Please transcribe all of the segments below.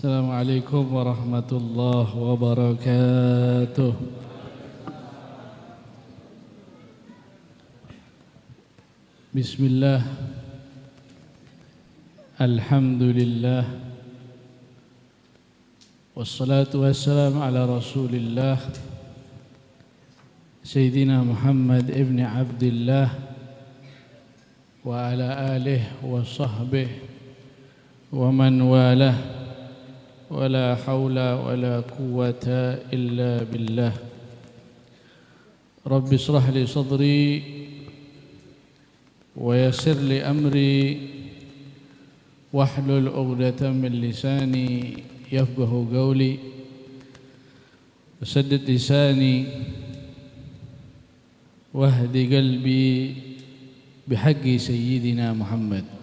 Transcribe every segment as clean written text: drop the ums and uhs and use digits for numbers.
Assalamualaikum warahmatullahi wabarakatuh. Bismillah. Alhamdulillah. Wassalatu wassalamu ala Rasulillah Sayyidina Muhammad ibn Abdullah wa ala alihi wa sahbihi wa man walah. ولا حول ولا قوة إلا بالله رب اشرح لي صدري ويسر لي أمري واحلل عقدة من لساني يفقه قولي وسدد لساني واهد قلبي بحق سيدنا محمد.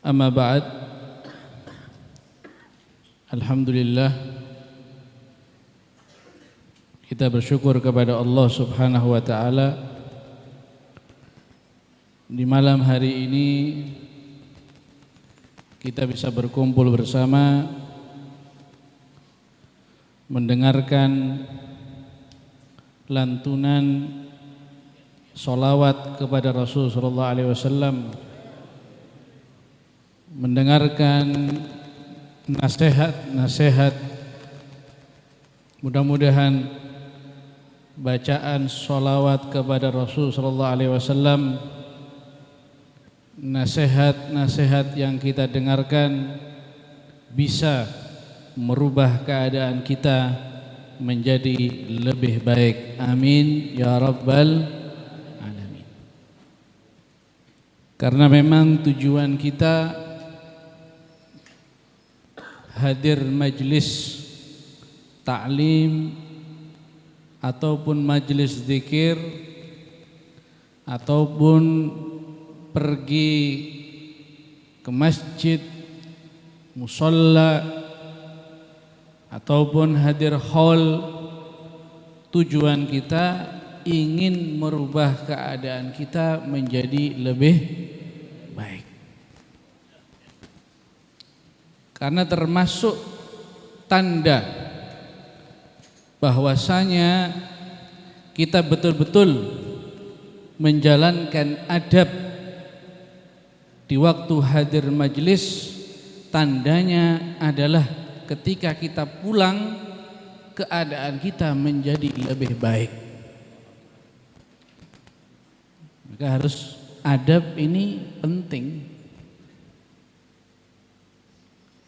Amma ba'd. Alhamdulillah, kita bersyukur kepada Allah Subhanahu wa taala di malam hari ini kita bisa berkumpul bersama mendengarkan lantunan sholawat kepada Rasul sallallahu alaihi wasallam, mendengarkan nasihat-nasihat, mudah-mudahan bacaan sholawat kepada Rasul sallallahu alaihi wasallam, nasihat-nasihat yang kita dengarkan bisa merubah keadaan kita menjadi lebih baik. Amin ya rabbal alamin. Karena memang tujuan kita hadir majlis ta'lim ataupun majlis zikir ataupun pergi ke masjid, musalla ataupun hadir hall, tujuan kita ingin merubah keadaan kita menjadi lebih baik. Karena termasuk tanda bahwasanya kita betul-betul menjalankan adab di waktu hadir majlis, tandanya adalah ketika kita pulang keadaan kita menjadi lebih baik. Maka harus adab ini penting.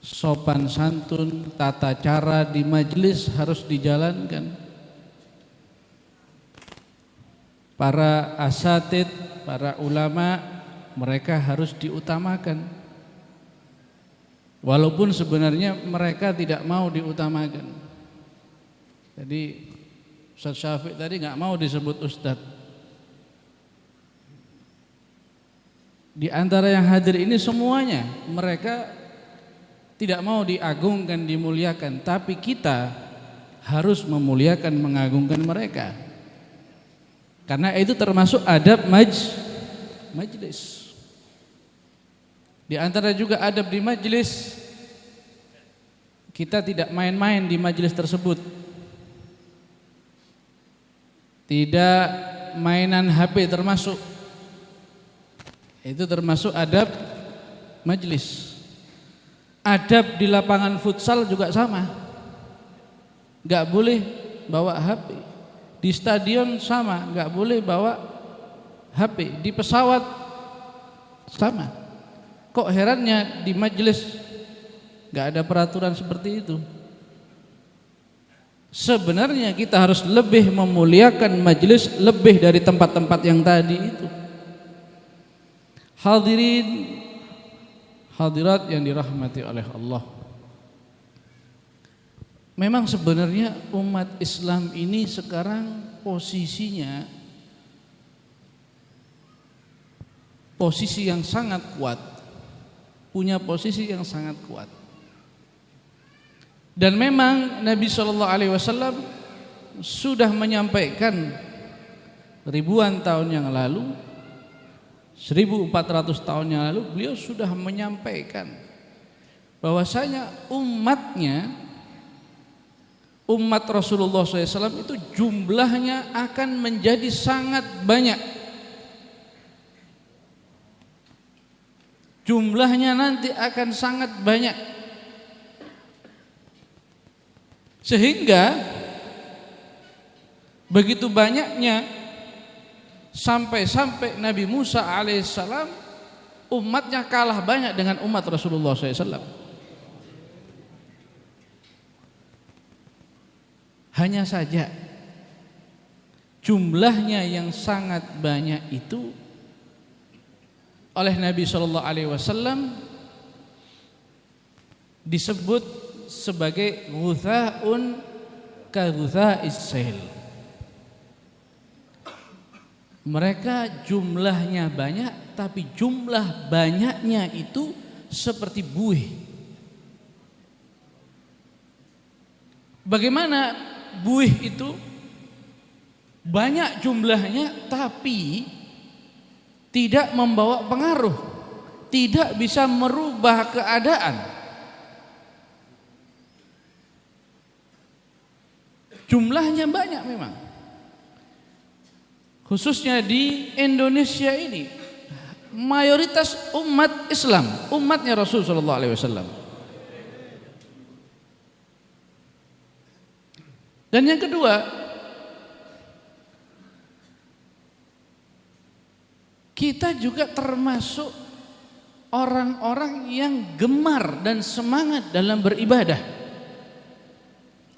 Sopan santun, tata cara di majelis harus dijalankan. Para asatid, para ulama, mereka harus diutamakan. Walaupun sebenarnya mereka tidak mau diutamakan. Jadi Ustaz Syafiq tadi nggak mau disebut Ustaz. Di antara yang hadir ini semuanya mereka tidak mau diagungkan, dimuliakan, tapi kita harus memuliakan, mengagungkan mereka. Karena itu termasuk adab majlis. Di antara juga adab di majlis, kita tidak main-main di majlis tersebut. Tidak mainan HP termasuk. Itu termasuk adab majlis. Adab di lapangan futsal juga sama, gak boleh bawa HP. Di stadion sama, gak boleh bawa HP. Di pesawat sama. Kok herannya di majelis gak ada peraturan seperti itu? Sebenarnya kita harus lebih memuliakan majelis lebih dari tempat-tempat yang tadi itu. Hadirin hadirat yang dirahmati oleh Allah. Memang sebenarnya umat Islam ini sekarang posisinya posisi yang sangat kuat, punya posisi yang sangat kuat. Dan memang Nabi SAW sudah menyampaikan ribuan tahun yang lalu, 1400 tahun yang lalu beliau sudah menyampaikan bahwasanya umat Rasulullah SAW itu jumlahnya akan menjadi sangat banyak. Jumlahnya nanti akan sangat banyak, sehingga begitu banyaknya sampai Nabi Musa alaihissalam umatnya kalah banyak dengan umat Rasulullah SAW. Hanya saja jumlahnya yang sangat banyak itu oleh Nabi SAW disebut sebagai ghutha'un ka ghutha'is sail. Mereka jumlahnya banyak, tapi jumlah banyaknya itu seperti buih. Bagaimana buih itu banyak jumlahnya tapi tidak membawa pengaruh, tidak bisa merubah keadaan. Jumlahnya banyak memang, khususnya di Indonesia ini mayoritas umat Islam, umatnya Rasulullah SAW. Dan yang kedua, kita juga termasuk orang-orang yang gemar dan semangat dalam beribadah.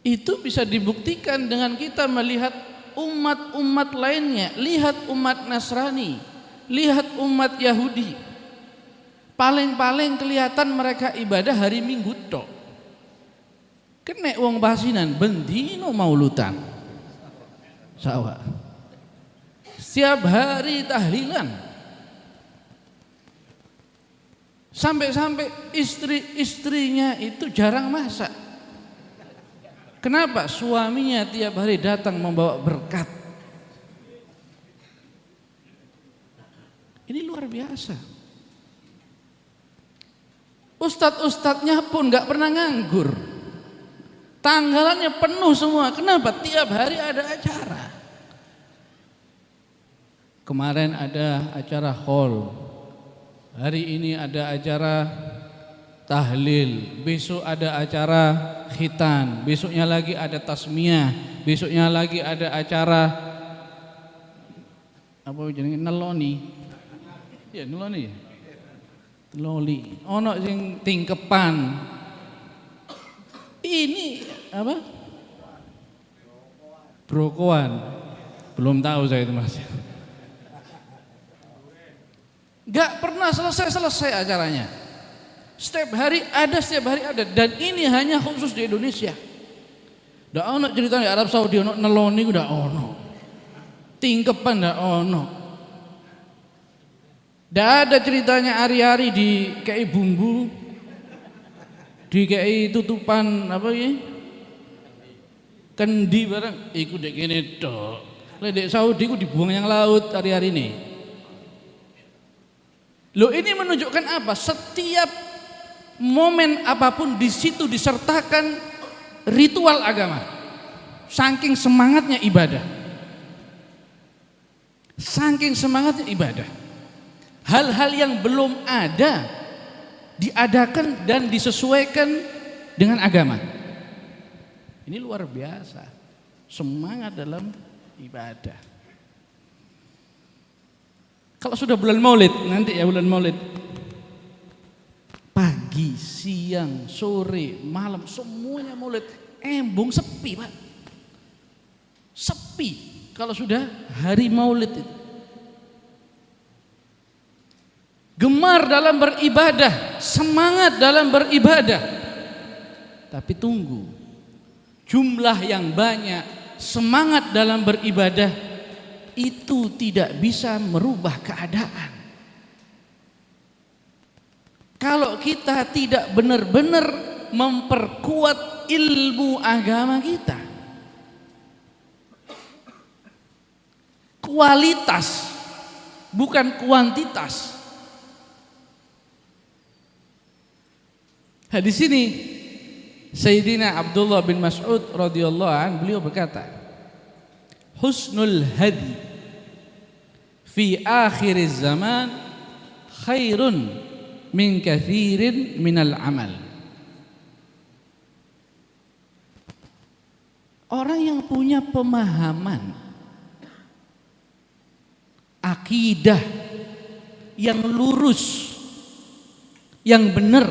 Itu bisa dibuktikan dengan kita melihat umat-umat lainnya. Lihat umat Nasrani, lihat umat Yahudi. Paling-paling kelihatan mereka ibadah hari Minggu tok. Kene wong basinan bendino maulutan. Sawa. Setiap hari tahlilan. Sampai-sampai istri-istrinya itu jarang masak. Kenapa? Suaminya tiap hari datang membawa berkat. Ini luar biasa. Ustadz-ustadznya pun gak pernah nganggur. Tanggalannya penuh semua. Kenapa? Tiap hari ada acara. Kemarin ada acara haul. Hari ini ada acara tahlil, besok ada acara khitan, besoknya lagi ada tasmiyah, besoknya lagi ada acara apa jenenge neloni. Ya neloni. Loli. Ono sing tingkepan. Ini apa? Brokoan. Belum tahu saya itu Mas. Gak pernah selesai acaranya. Setiap hari ada, dan ini hanya khusus di Indonesia. Ndak ono cerita di Arab Saudi ono neloni ndak ono. Tingkepan ndak ono. Ndak ada ceritanya hari-hari di kayak bumbu, di kayak tutupan apa ya? Kendi barang, iku dek kene tok. Lek dek Saudi ku dibuang yang laut hari-hari ini. Loh, ini menunjukkan apa? Setiap momen apapun di situ disertakan ritual agama. Saking semangatnya ibadah. Saking semangatnya ibadah. Hal-hal yang belum ada diadakan dan disesuaikan dengan agama. Ini luar biasa. Semangat dalam ibadah. Kalau sudah bulan Maulid, nanti ya bulan Maulid, pagi, siang, sore, malam, semuanya Maulid. Embung sepi Pak. Sepi kalau sudah hari Maulid itu. Gemar dalam beribadah, semangat dalam beribadah. Tapi tunggu, jumlah yang banyak, semangat dalam beribadah itu tidak bisa merubah keadaan. Kalau kita tidak benar-benar memperkuat ilmu agama kita, kualitas bukan kuantitas. Di sini Sayyidina Abdullah bin Mas'ud radhiyallahu anhu beliau berkata, husnul hadi fi akhir zaman khairun min kathirin minal amal. Orang yang punya pemahaman akidah yang lurus, yang benar,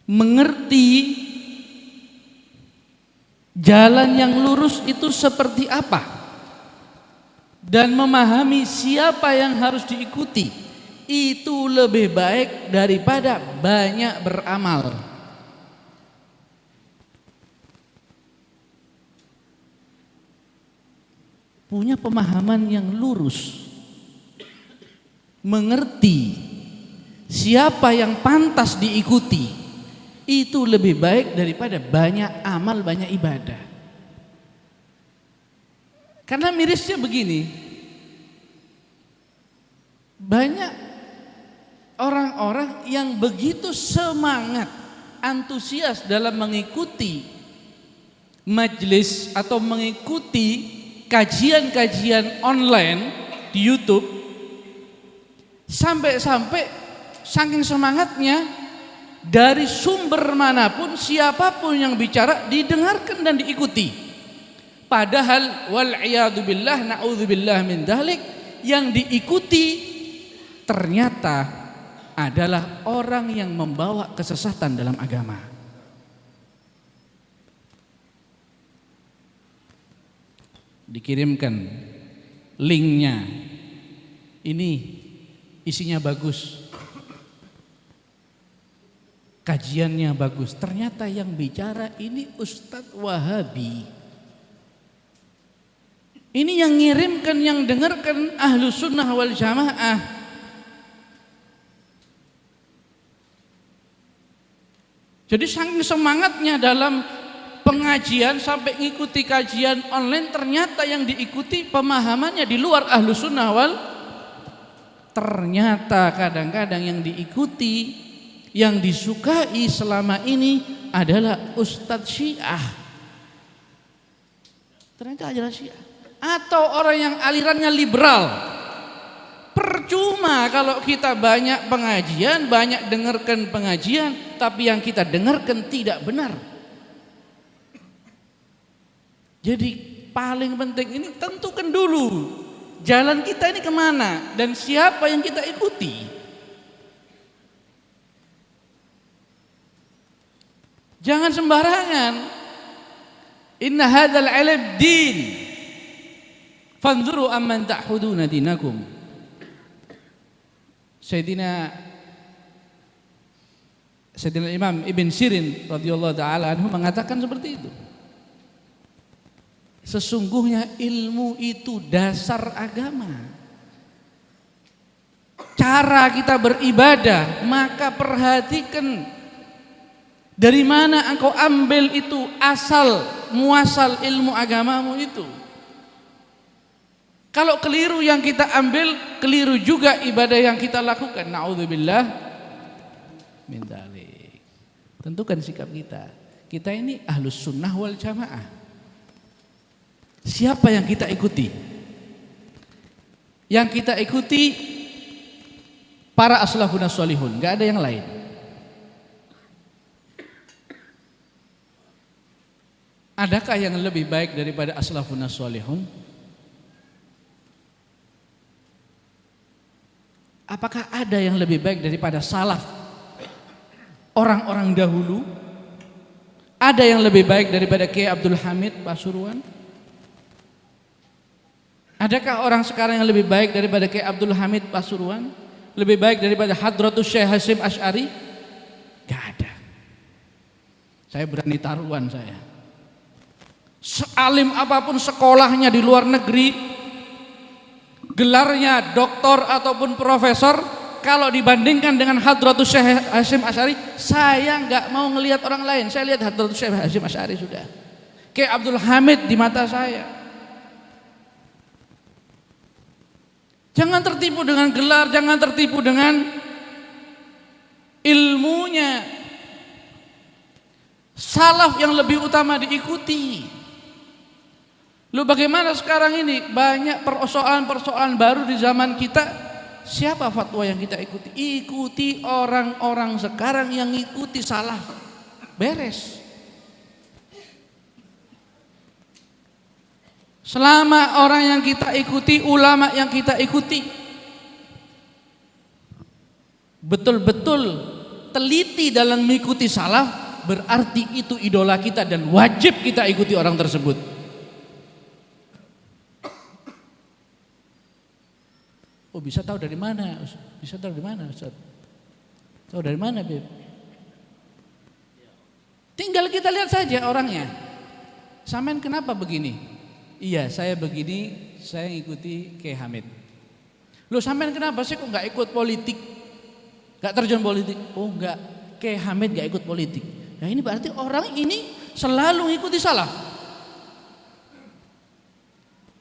mengerti jalan yang lurus itu seperti apa, dan memahami siapa yang harus diikuti, itu lebih baik daripada banyak beramal. Punya pemahaman yang lurus, mengerti siapa yang pantas diikuti, itu lebih baik daripada banyak amal, banyak ibadah. Karena mirisnya begini, banyak orang-orang yang begitu semangat, antusias dalam mengikuti majelis atau mengikuti kajian-kajian online di YouTube, sampai-sampai saking semangatnya dari sumber manapun, siapapun yang bicara didengarkan dan diikuti. Padahal wal'iyadu billah, na'udzubillah min dzalik, yang diikuti ternyata adalah orang yang membawa kesesatan dalam agama. Dikirimkan linknya, ini isinya bagus, kajiannya bagus, ternyata yang bicara ini Ustadz Wahabi. Ini yang ngirimkan, yang dengarkan Ahlus Sunnah wal Jamaah. Jadi saking semangatnya dalam pengajian sampai ngikuti kajian online, ternyata yang diikuti pemahamannya di luar Ahlus Sunnah wal. Ternyata kadang-kadang yang diikuti, yang disukai selama ini adalah Ustadz Syiah. Ternyata ajaran Syiah. Atau orang yang alirannya liberal. Percuma kalau kita banyak pengajian, banyak dengarkan pengajian, tapi yang kita dengarkan tidak benar. Jadi paling penting ini tentukan dulu jalan kita ini kemana dan siapa yang kita ikuti. Jangan sembarangan. Inna hadzal ilm din. Fanzuru amman ta'khuduna dinakum. Sayyidina Imam Ibn Sirin radhiyallahu taala anhu mengatakan seperti itu. Sesungguhnya ilmu itu dasar agama. Cara kita beribadah, maka perhatikan dari mana engkau ambil itu asal muasal ilmu agamamu itu. Kalau keliru yang kita ambil, keliru juga ibadah yang kita lakukan. Na'udzubillah min dzalik. Tentukan sikap kita. Kita ini Ahlus Sunnah wal Jamaah. Siapa yang kita ikuti? Yang kita ikuti para aslafun sholihun, enggak ada yang lain. Adakah yang lebih baik daripada aslafun sholihun? Apakah ada yang lebih baik daripada salaf? Orang-orang dahulu? Ada yang lebih baik daripada Kiai Abdul Hamid Pasuruan? Adakah orang sekarang yang lebih baik daripada Kiai Abdul Hamid Pasuruan? Lebih baik daripada Hadratus Syekh Hasyim Asy'ari? Gak ada. Saya berani taruhan saya. Sealim apapun sekolahnya di luar negeri, gelarnya doktor ataupun profesor, kalau dibandingkan dengan Hadratus Syekh Hasyim Asy'ari, saya gak mau ngelihat orang lain. Saya lihat Hadratus Syekh Hasyim Asy'ari sudah. Kiai Abdul Hamid di mata saya. Jangan tertipu dengan gelar, jangan tertipu dengan ilmunya. Salaf yang lebih utama diikuti. Lu bagaimana sekarang ini banyak persoalan-persoalan baru di zaman kita. Siapa fatwa yang kita ikuti? Ikuti orang-orang sekarang yang ikuti salaf. Beres. Selama orang yang kita ikuti, ulama yang kita ikuti betul-betul teliti dalam mengikuti salaf, berarti itu idola kita dan wajib kita ikuti orang tersebut. Oh, bisa tahu dari mana? Bisa tahu dari mana, Ustaz? Tahu dari mana, Beb? Tinggal kita lihat saja orangnya. Sampean kenapa begini? Iya, saya begini, saya ngikuti Kiai Hamid. Loh, sampean kenapa sih kok nggak ikut politik? Nggak terjun politik? Oh, nggak. Kiai Hamid nggak ikut politik. Nah, ini berarti orang ini selalu ngikuti salaf.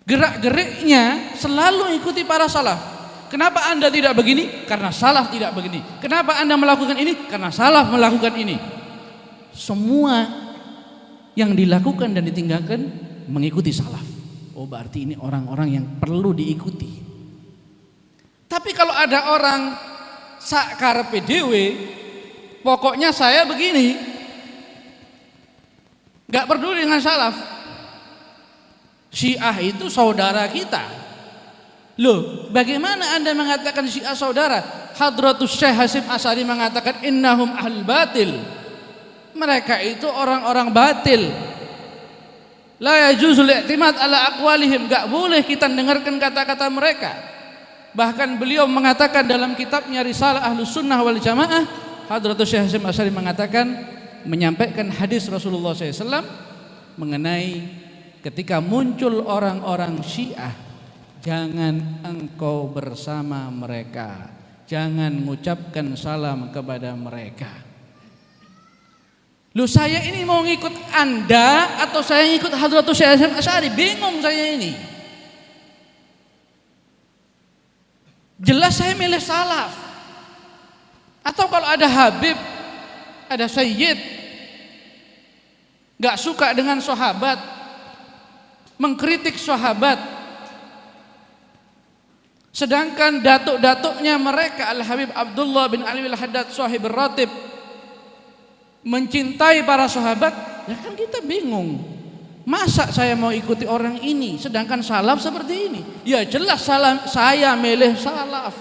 Gerak-geriknya selalu ngikuti para salaf. Kenapa Anda tidak begini? Karena salaf tidak begini. Kenapa Anda melakukan ini? Karena salaf melakukan ini. Semua yang dilakukan dan ditinggalkan mengikuti salaf. Oh, berarti ini orang-orang yang perlu diikuti. Tapi kalau ada orang sakarepe dhewe, pokoknya saya begini, gak peduli dengan salaf. Syiah itu saudara kita. Loh, bagaimana Anda mengatakan Syiah saudara? Hadratus Syekh Hasyim Asy'ari mengatakan innahum ahlul batil. Mereka itu orang-orang batil. La yajuzul i'timad ala aqwalihim, enggak boleh kita dengarkan kata-kata mereka. Bahkan beliau mengatakan dalam kitabnya Risalah Ahlus Sunnah wal Jamaah, Hadratus Syekh Hasyim Asy'ari mengatakan, menyampaikan hadis Rasulullah SAW mengenai ketika muncul orang-orang Syiah, jangan engkau bersama mereka, jangan mengucapkan salam kepada mereka. Loh, saya ini mau ngikut Anda atau saya ngikut Hadratus Syekh Hasyim Asy'ari? Bingung saya ini. Jelas saya milih salaf. Atau kalau ada Habib, ada Sayyid, gak suka dengan sahabat, mengkritik sahabat, sedangkan datuk-datuknya mereka Al-Habib Abdullah bin Ali Al-Haddad Sahib Ar-Ratib mencintai para sahabat, ya kan kita bingung. Masa saya mau ikuti orang ini sedangkan salaf seperti ini? Ya jelas saya milih salaf.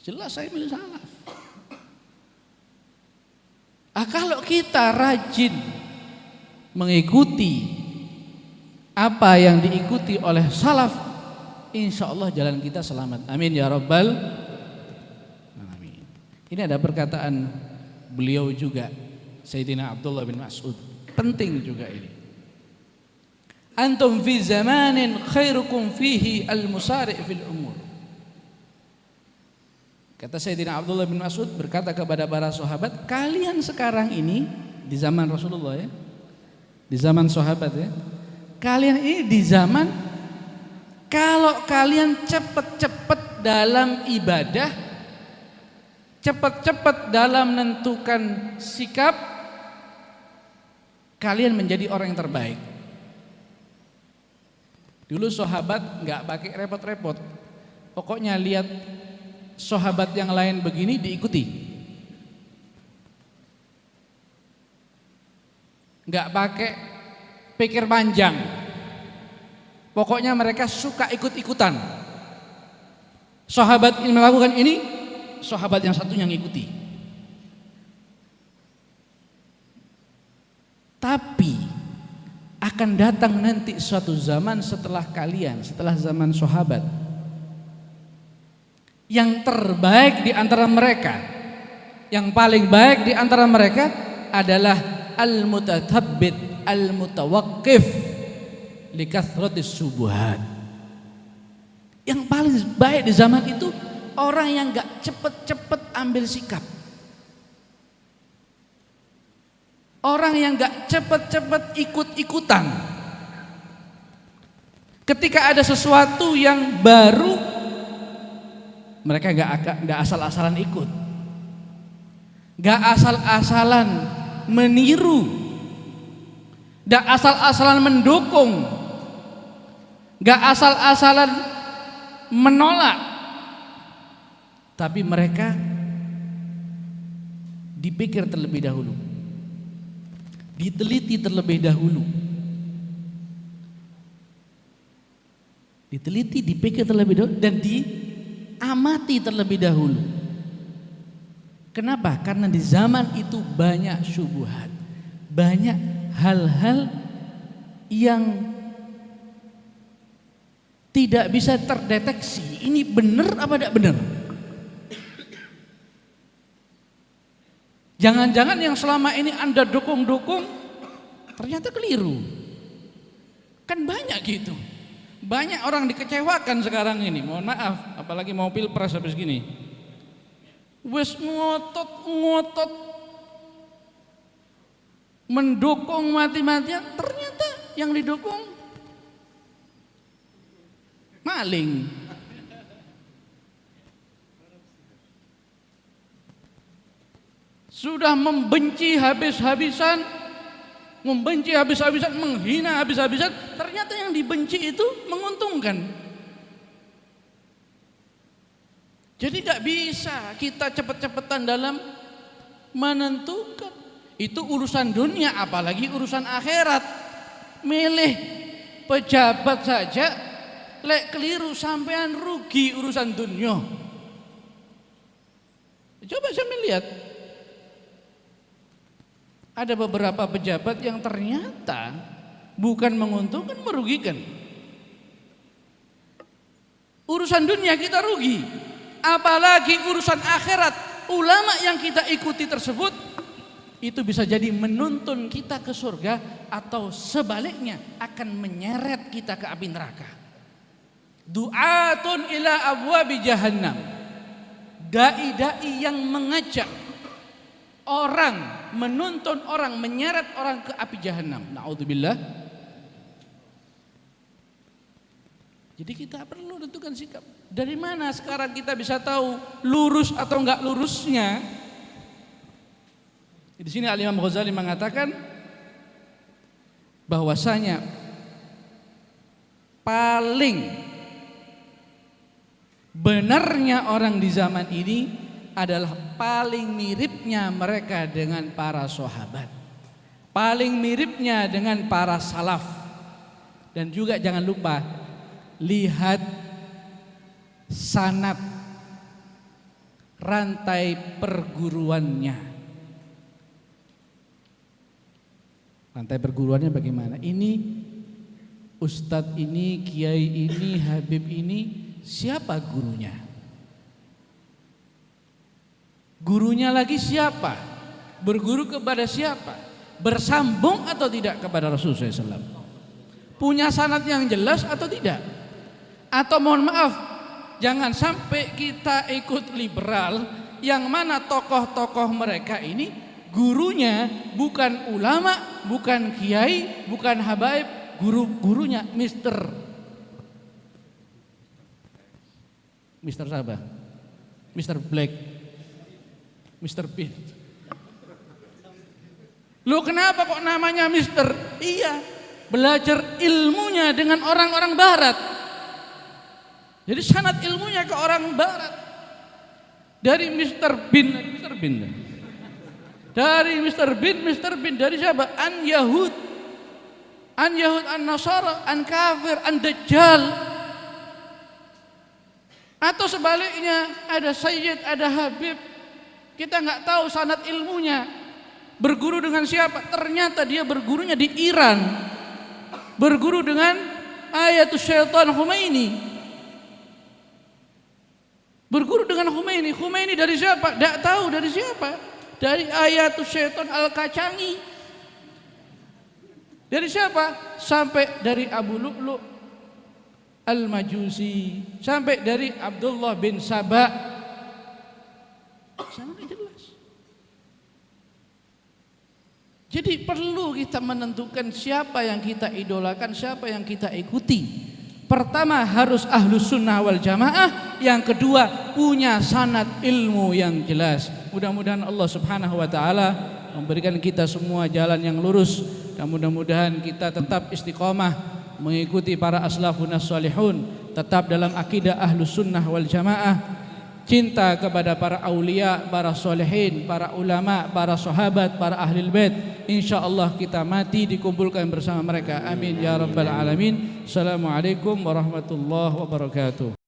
Jelas saya milih salaf. Kalau kita rajin mengikuti apa yang diikuti oleh salaf, insya Allah jalan kita selamat. Amin ya rabbal alamin. Ini ada perkataan beliau juga, Sayyidina Abdullah bin Mas'ud, penting juga ini. Antum fi zamanin khairukum fihi al-musari' fil umur. Kata Sayyidina Abdullah bin Mas'ud berkata kepada para sahabat, kalian sekarang ini di zaman Rasulullah ya, di zaman sahabat ya, kalian ini di zaman kalau kalian cepat-cepat dalam ibadah, cepat-cepat dalam menentukan sikap, kalian menjadi orang yang terbaik. Dulu sahabat nggak pakai repot-repot, pokoknya lihat sahabat yang lain begini diikuti, nggak pakai pikir panjang, pokoknya mereka suka ikut-ikutan. Sahabat ini melakukan ini, sahabat yang satunya ngikuti. Tapi akan datang nanti suatu zaman setelah kalian, setelah zaman sahabat, yang terbaik di antara mereka, yang paling baik di antara mereka adalah al-mutathabbit al-mutawaqqif li kathratis subuhat. Yang paling baik di zaman itu orang yang gak cepet-cepet ambil sikap, orang yang gak cepet-cepet ikut-ikutan, Ketika ada sesuatu yang baru, mereka nggak asal-asalan ikut, nggak asal-asalan meniru, nggak asal-asalan mendukung, nggak asal-asalan menolak, tapi mereka dipikir terlebih dahulu, diteliti terlebih dahulu, diteliti, dipikir terlebih dahulu, dan diamati terlebih dahulu. Kenapa? Karena di zaman itu banyak syubhat, banyak hal-hal yang tidak bisa terdeteksi. Ini benar apa tidak benar? Jangan-jangan yang selama ini Anda dukung-dukung ternyata keliru. Kan banyak gitu. Banyak orang dikecewakan sekarang ini. Mohon maaf, apalagi mau pilpres habis gini. Wes ngotot mendukung mati-matian, ternyata yang didukung maling. Sudah membenci habis-habisan, menghina habis-habisan, ternyata yang dibenci itu menguntungkan. Jadi gak bisa kita cepet-cepetan dalam menentukan. Itu urusan dunia, apalagi urusan akhirat. Milih pejabat saja, lek keliru sampean rugi urusan dunia. Coba saya melihat, ada beberapa pejabat yang ternyata bukan menguntungkan, merugikan. Urusan dunia kita rugi, apalagi urusan akhirat. Ulama yang kita ikuti tersebut itu bisa jadi menuntun kita ke surga, atau sebaliknya akan menyeret kita ke api neraka. Du'atun ila abwabi jahannam, dai-dai yang mengajak orang, menuntun orang, menyeret orang ke api jahanam. Na'udzubillah. Jadi kita perlu tentukan sikap. Dari mana sekarang kita bisa tahu lurus atau enggak lurusnya? Di sini Al-Imam Ghazali mengatakan bahwasanya paling benarnya orang di zaman ini adalah paling miripnya mereka dengan para sahabat, paling miripnya dengan para salaf. Dan juga jangan lupa lihat sanad, rantai perguruannya. Rantai perguruannya bagaimana? Ini ustadz ini, kiai ini, habib ini, siapa gurunya? Gurunya lagi siapa? Berguru kepada siapa? Bersambung atau tidak kepada Rasulullah SAW? Punya sanad yang jelas atau tidak? Atau mohon maaf, jangan sampai kita ikut liberal yang mana tokoh-tokoh mereka ini gurunya bukan ulama, bukan kiai, bukan habaib, gurunya Mister siapa? Mister Black, Mister Pink. Lu kenapa kok namanya Mister? Iya, belajar ilmunya dengan orang-orang barat. Jadi sanad ilmunya ke orang barat. Dari Mister Bin. Dari Mister Bin dari siapa? An Yahud, an Nasara, an kafir, an Dajjal. Atau sebaliknya, ada Sayyid, ada Habib, kita nggak tahu sanad ilmunya. Berguru dengan siapa? Ternyata dia bergurunya di Iran, berguru dengan Ayatul Syaitan Khomeini. Berguru dengan Khomeini. Khomeini dari siapa? Nggak tahu dari siapa. Dari Ayatul Syaitan Al-Kacangi. Dari siapa? Sampai dari Abu Lu'lu' Al-Majusi, sampai dari Abdullah bin Saba. Sangat jelas. Jadi perlu kita menentukan siapa yang kita idolakan, siapa yang kita ikuti. Pertama harus ahlus sunnah wal jamaah, yang kedua punya sanad ilmu yang jelas. Mudah-mudahan Allah subhanahu wa ta'ala memberikan kita semua jalan yang lurus, dan mudah-mudahan kita tetap istiqomah mengikuti para aslafun as-salihun, tetap dalam akidah ahlus sunnah wal jamaah, cinta kepada para aulia, para solehin, para ulama, para sahabat, para ahlul bait. InsyaAllah kita mati dikumpulkan bersama mereka. Amin ya rabbal alamin. Assalamualaikum warahmatullahi wabarakatuh.